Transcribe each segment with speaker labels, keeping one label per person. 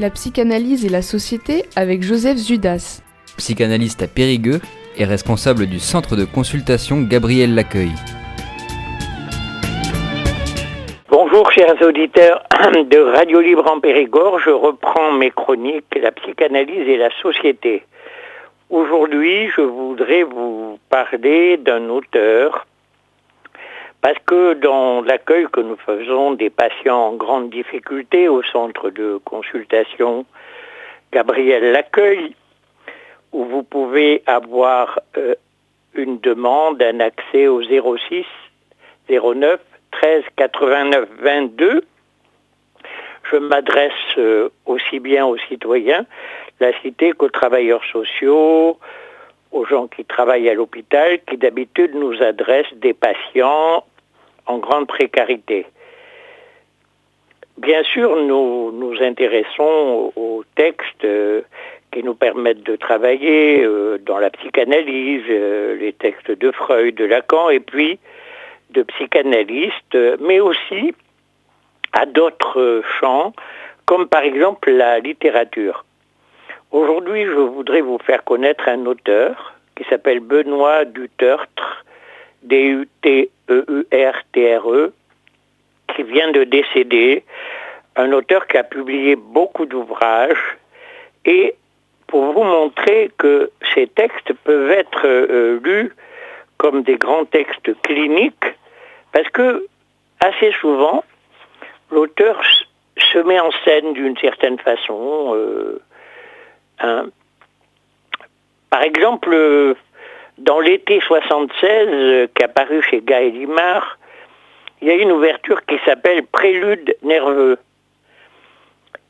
Speaker 1: La psychanalyse et la société avec Joseph Zudas.
Speaker 2: Psychanalyste à Périgueux et responsable du centre de consultation Gabriel Laccueil.
Speaker 3: Bonjour chers auditeurs de Radio Libre en Périgord, je reprends mes chroniques, la psychanalyse et la société. Aujourd'hui, je voudrais vous parler d'un auteur, parce que dans l'accueil que nous faisons des patients en grande difficulté au centre de consultation Gabriel Laccueil, où vous pouvez avoir une demande, un accès au 06 09 13 89 22. Je m'adresse aussi bien aux citoyens de la cité qu'aux travailleurs sociaux, aux gens qui travaillent à l'hôpital, qui d'habitude nous adressent des patients en grande précarité. Bien sûr, nous nous intéressons aux textes qui nous permettent de travailler dans la psychanalyse, les textes de Freud, de Lacan, et puis de psychanalystes, mais aussi à d'autres champs, comme par exemple la littérature. Aujourd'hui, je voudrais vous faire connaître un auteur qui s'appelle Benoît Dutertre, D-U-T-E-U-R-T-R-E, qui vient de décéder, un auteur qui a publié beaucoup d'ouvrages, et pour vous montrer que ces textes peuvent être lus comme des grands textes cliniques, parce que assez souvent, l'auteur se met en scène d'une certaine façon. Par exemple, dans l'été 76, qui est apparu chez Gay et Limard, il y a une ouverture qui s'appelle Prélude nerveux.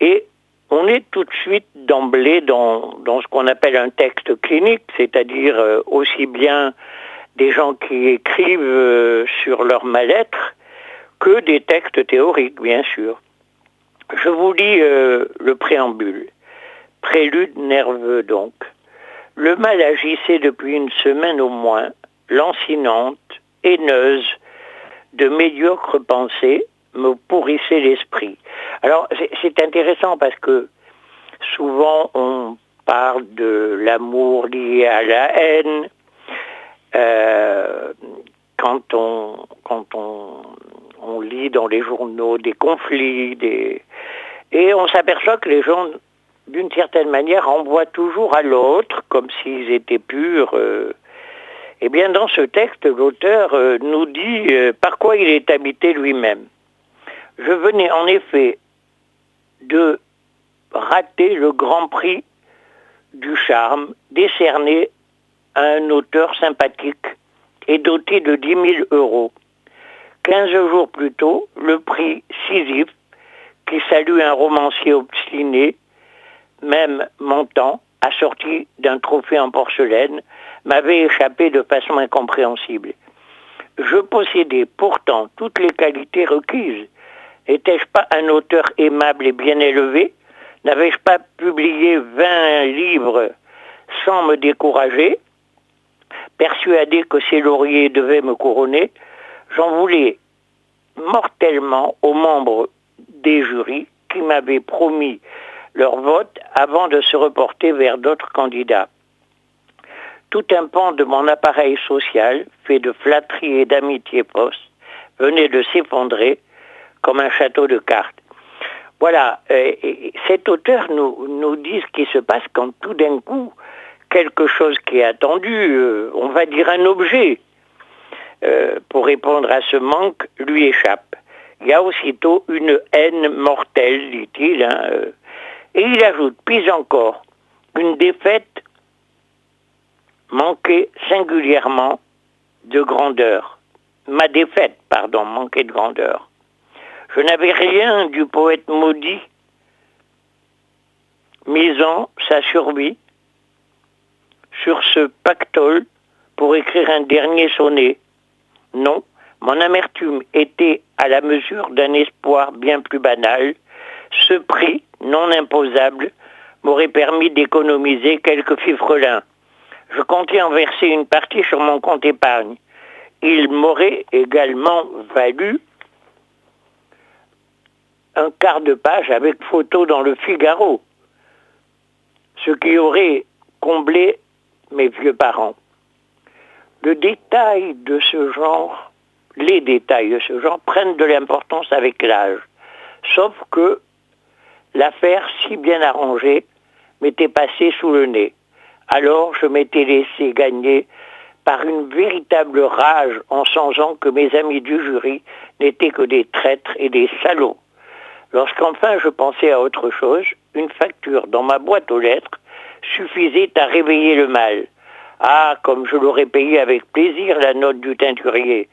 Speaker 3: Et on est tout de suite d'emblée dans ce qu'on appelle un texte clinique, c'est-à-dire aussi bien des gens qui écrivent sur leur mal-être que des textes théoriques, bien sûr. Je vous lis le préambule. Prélude nerveux, donc. Le mal agissait depuis une semaine au moins, lancinante, haineuse, de médiocres pensées, me pourrissait l'esprit. Alors, c'est intéressant parce que souvent on parle de l'amour lié à la haine, quand on lit dans les journaux des conflits, et on s'aperçoit que les gens, d'une certaine manière, renvoient toujours à l'autre, comme s'ils étaient purs. Eh bien, dans ce texte, l'auteur nous dit par quoi il est habité lui-même. Je venais en effet de rater le Grand Prix du charme décerné à un auteur sympathique et doté de 10 000 euros. 15 jours plus tôt, le prix Sisyphe, qui salue un romancier obstiné, même montant, assorti d'un trophée en porcelaine, m'avait échappé de façon incompréhensible. Je possédais pourtant toutes les qualités requises. N'étais-je pas un auteur aimable et bien élevé? N'avais-je pas publié 20 livres sans me décourager? Persuadé que ces lauriers devaient me couronner, j'en voulais mortellement aux membres des jurys qui m'avaient promis leur vote avant de se reporter vers d'autres candidats. Tout un pan de mon appareil social, fait de flatterie et d'amitié fausse, venait de s'effondrer comme un château de cartes. Voilà, cet auteur nous dit ce qui se passe quand tout d'un coup, quelque chose qui est attendu, on va dire un objet, pour répondre à ce manque, lui échappe. Il y a aussitôt une haine mortelle, dit-il, et il ajoute, puis encore, une défaite manquait singulièrement de grandeur. Ma défaite, manquait de grandeur. Je n'avais rien du poète maudit, misant sa survie sur ce pactole pour écrire un dernier sonnet. Non, mon amertume était à la mesure d'un espoir bien plus banal. Ce prix, non imposable, m'aurait permis d'économiser quelques fifrelins. Je comptais en verser une partie sur mon compte épargne. Il m'aurait également valu un quart de page avec photo dans le Figaro, ce qui aurait comblé mes vieux parents. Le détail de ce genre, les détails de ce genre prennent de l'importance avec l'âge. Sauf que l'affaire, si bien arrangée, m'était passée sous le nez. Alors je m'étais laissé gagner par une véritable rage en songeant que mes amis du jury n'étaient que des traîtres et des salauds. Lorsqu'enfin je pensais à autre chose, une facture dans ma boîte aux lettres suffisait à réveiller le mal. Ah, comme je l'aurais payé avec plaisir la note du teinturier,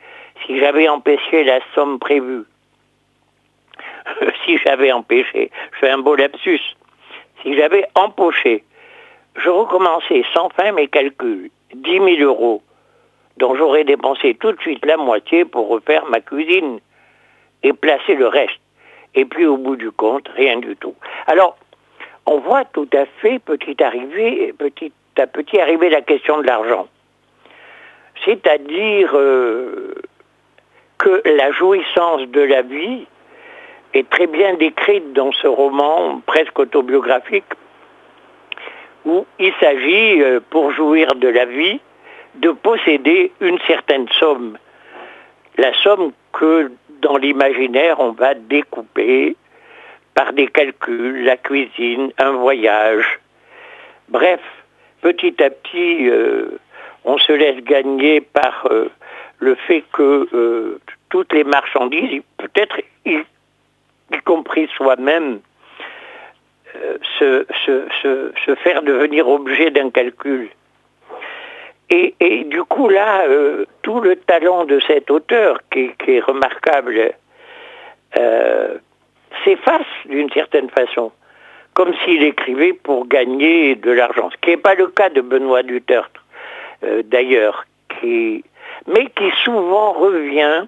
Speaker 3: si j'avais empêché la somme prévue. Si j'avais empêché, je fais un beau lapsus. Si j'avais empoché, je recommençais sans fin mes calculs. 10 000 euros, dont j'aurais dépensé tout de suite la moitié pour refaire ma cuisine et placer le reste. Et puis au bout du compte, rien du tout. Alors, on voit tout à fait petit à petit arriver la question de l'argent. C'est-à-dire que la jouissance de la vie est très bien décrite dans ce roman presque autobiographique où il s'agit, pour jouir de la vie, de posséder une certaine somme. La somme que, dans l'imaginaire, on va découper par des calculs, la cuisine, un voyage. Bref, petit à petit, on se laisse gagner par le fait que toutes les marchandises, peut-être y compris soi-même, se faire devenir objet d'un calcul. Et du coup là, tout le talent de cet auteur, qui est remarquable, s'efface d'une certaine façon, comme s'il écrivait pour gagner de l'argent, ce qui n'est pas le cas de Benoît du Tertre, d'ailleurs, mais qui souvent revient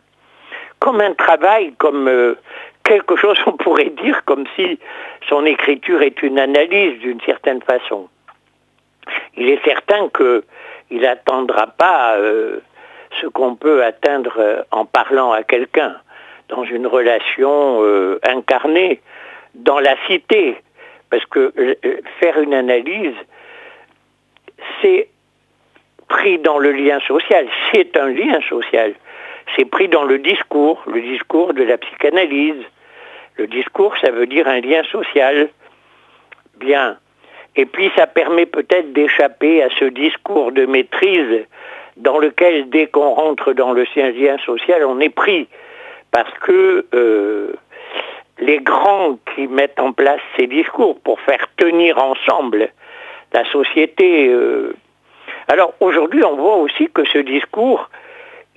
Speaker 3: comme un travail, comme quelque chose, on pourrait dire, comme si son écriture est une analyse d'une certaine façon. Il est certain qu'il n'atteindra pas ce qu'on peut atteindre en parlant à quelqu'un, dans une relation incarnée, dans la cité. Parce que faire une analyse, c'est pris dans le lien social, c'est un lien social. C'est pris dans le discours de la psychanalyse. Le discours, ça veut dire un lien social. Bien. Et puis ça permet peut-être d'échapper à ce discours de maîtrise dans lequel, dès qu'on rentre dans le lien social, on est pris. Parce que les grands qui mettent en place ces discours pour faire tenir ensemble la société. Alors aujourd'hui, on voit aussi que ce discours,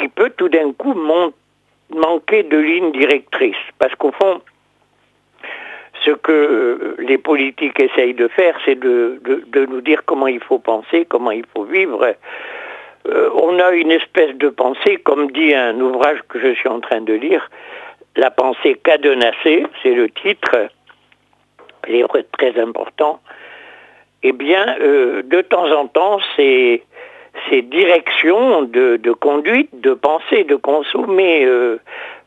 Speaker 3: il peut tout d'un coup manquer de ligne directrice. Parce qu'au fond, ce que les politiques essayent de faire, c'est de nous dire comment il faut penser, comment il faut vivre. On a une espèce de pensée, comme dit un ouvrage que je suis en train de lire, La pensée cadenassée, c'est le titre, il est très important. Eh bien, de temps en temps, ces directions de conduite, de pensée, de consommer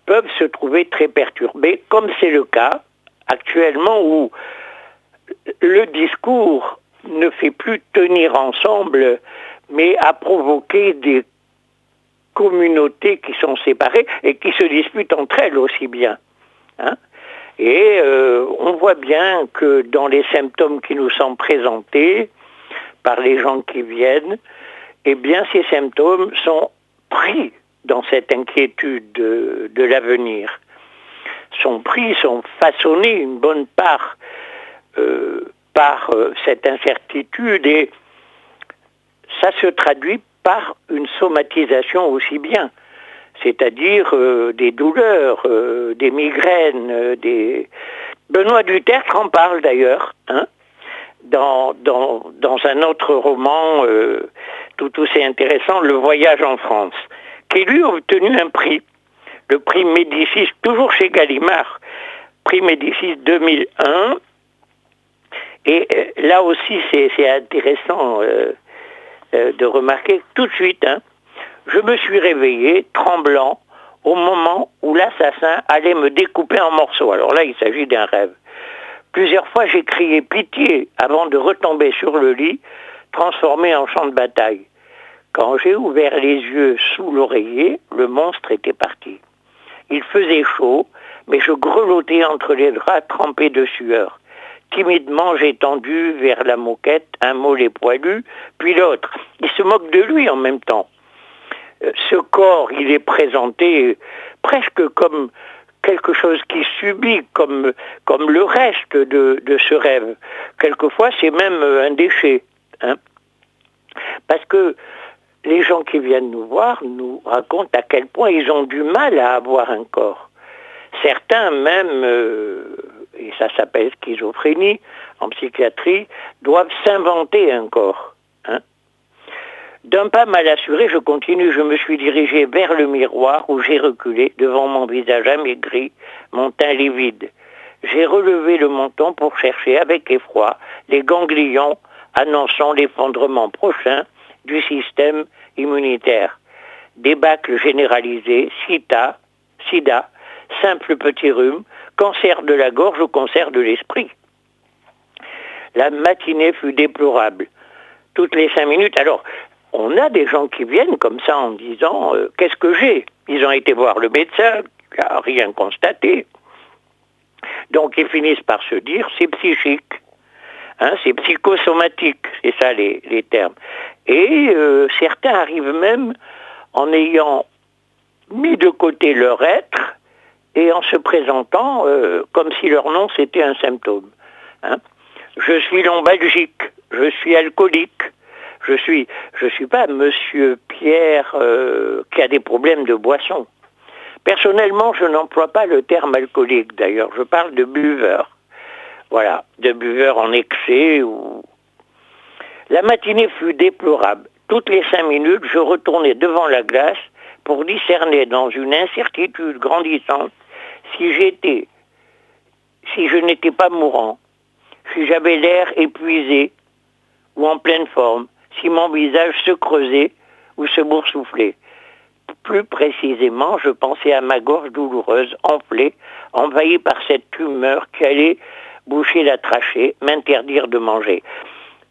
Speaker 3: peuvent se trouver très perturbées, comme c'est le cas actuellement où le discours ne fait plus tenir ensemble, mais a provoqué des communautés qui sont séparées et qui se disputent entre elles aussi bien. Hein? Et on voit bien que dans les symptômes qui nous sont présentés par les gens qui viennent, eh bien ces symptômes sont pris dans cette inquiétude de l'avenir. Sont façonnés une bonne part par cette incertitude, et ça se traduit par une somatisation aussi bien, c'est-à-dire des douleurs, des migraines, Benoît du Tertre en parle d'ailleurs, hein, dans un autre roman tout aussi intéressant, Le Voyage en France, qui lui a obtenu un prix, le prix Médicis, toujours chez Gallimard, prix Médicis 2001. Et là aussi, c'est intéressant de remarquer tout de suite, hein, je me suis réveillé tremblant au moment où l'assassin allait me découper en morceaux. Alors là, il s'agit d'un rêve. Plusieurs fois, j'ai crié pitié avant de retomber sur le lit, transformé en champ de bataille. Quand j'ai ouvert les yeux sous l'oreiller, le monstre était parti. Il faisait chaud, mais je grelottais entre les draps trempés de sueur. Timidement, j'ai tendu vers la moquette un mollet poilu, puis l'autre. Il se moque de lui en même temps. Ce corps, il est présenté presque comme quelque chose qui subit, comme le reste de ce rêve. Quelquefois, c'est même un déchet. Hein. Parce que les gens qui viennent nous voir nous racontent à quel point ils ont du mal à avoir un corps. Certains même, et ça s'appelle schizophrénie en psychiatrie, doivent s'inventer un corps. Hein. D'un pas mal assuré, je continue, je me suis dirigé vers le miroir où j'ai reculé devant mon visage amaigri, mon teint livide. J'ai relevé le menton pour chercher avec effroi les ganglions annonçant l'effondrement prochain du système immunitaire. Débâcle généralisé, sida, simple petit rhume, cancer de la gorge ou cancer de l'esprit. La matinée fut déplorable. Toutes les 5 minutes, alors, on a des gens qui viennent comme ça en disant « Qu'est-ce que j'ai ?» Ils ont été voir le médecin, qui n'a rien constaté. Donc ils finissent par se dire « C'est psychique ». Hein, c'est psychosomatique, c'est ça les termes. Et certains arrivent même en ayant mis de côté leur être et en se présentant comme si leur nom c'était un symptôme. Hein. Je suis lombalgique, je suis alcoolique, je suis pas Monsieur Pierre qui a des problèmes de boisson. Personnellement, je n'emploie pas le terme alcoolique d'ailleurs, je parle de buveur. Voilà, de buveurs en excès. La matinée fut déplorable. Toutes les 5 minutes, je retournais devant la glace pour discerner dans une incertitude grandissante si je n'étais pas mourant, si j'avais l'air épuisé ou en pleine forme, si mon visage se creusait ou se boursouflait. Plus précisément, je pensais à ma gorge douloureuse, enflée, envahie par cette tumeur qui allait boucher la trachée, m'interdire de manger.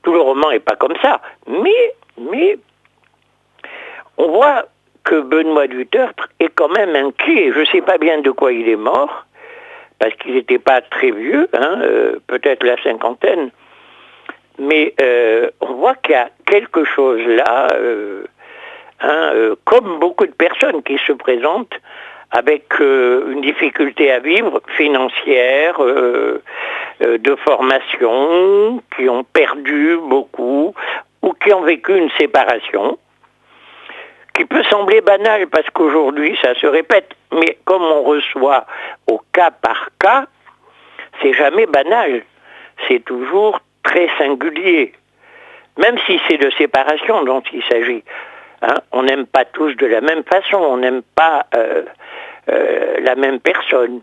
Speaker 3: Tout le roman n'est pas comme ça, mais on voit que Benoît du Tertre est quand même inquiet. Je ne sais pas bien de quoi il est mort, parce qu'il n'était pas très vieux, hein, peut-être la cinquantaine, mais on voit qu'il y a quelque chose là, comme beaucoup de personnes qui se présentent avec une difficulté à vivre financière, de formation, qui ont perdu beaucoup, ou qui ont vécu une séparation, qui peut sembler banale parce qu'aujourd'hui ça se répète, mais comme on reçoit au cas par cas, c'est jamais banal, c'est toujours très singulier, même si c'est de séparation dont il s'agit. Hein, on n'aime pas tous de la même façon, on n'aime pas la même personne.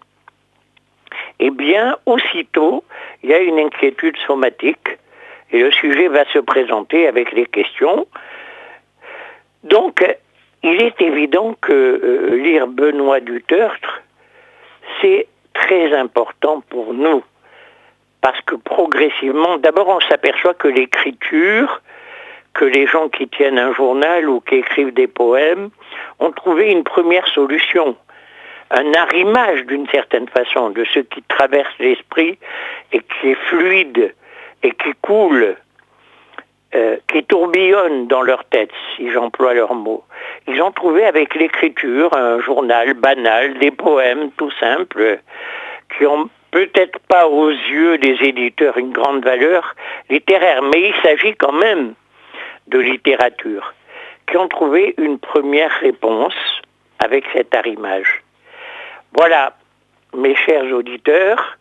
Speaker 3: Eh bien, aussitôt, il y a une inquiétude somatique et le sujet va se présenter avec les questions. Donc, il est évident que lire Benoît du Tertre, c'est très important pour nous. Parce que progressivement, d'abord on s'aperçoit que l'écriture, que les gens qui tiennent un journal ou qui écrivent des poèmes ont trouvé une première solution, un arrimage d'une certaine façon de ce qui traverse l'esprit et qui est fluide et qui coule, qui tourbillonne dans leur tête, si j'emploie leurs mots. Ils ont trouvé avec l'écriture un journal banal, des poèmes tout simples, qui ont peut-être pas aux yeux des éditeurs une grande valeur littéraire, mais il s'agit quand même de littérature, qui ont trouvé une première réponse avec cet arrimage. Voilà, mes chers auditeurs,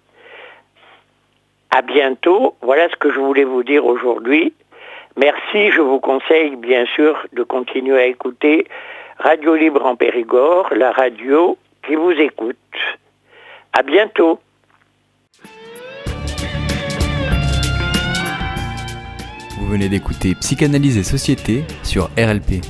Speaker 3: à bientôt. Voilà ce que je voulais vous dire aujourd'hui. Merci, je vous conseille bien sûr de continuer à écouter Radio Libre en Périgord, la radio qui vous écoute. À bientôt.
Speaker 2: Vous venez d'écouter Psychanalyse et Société sur RLP.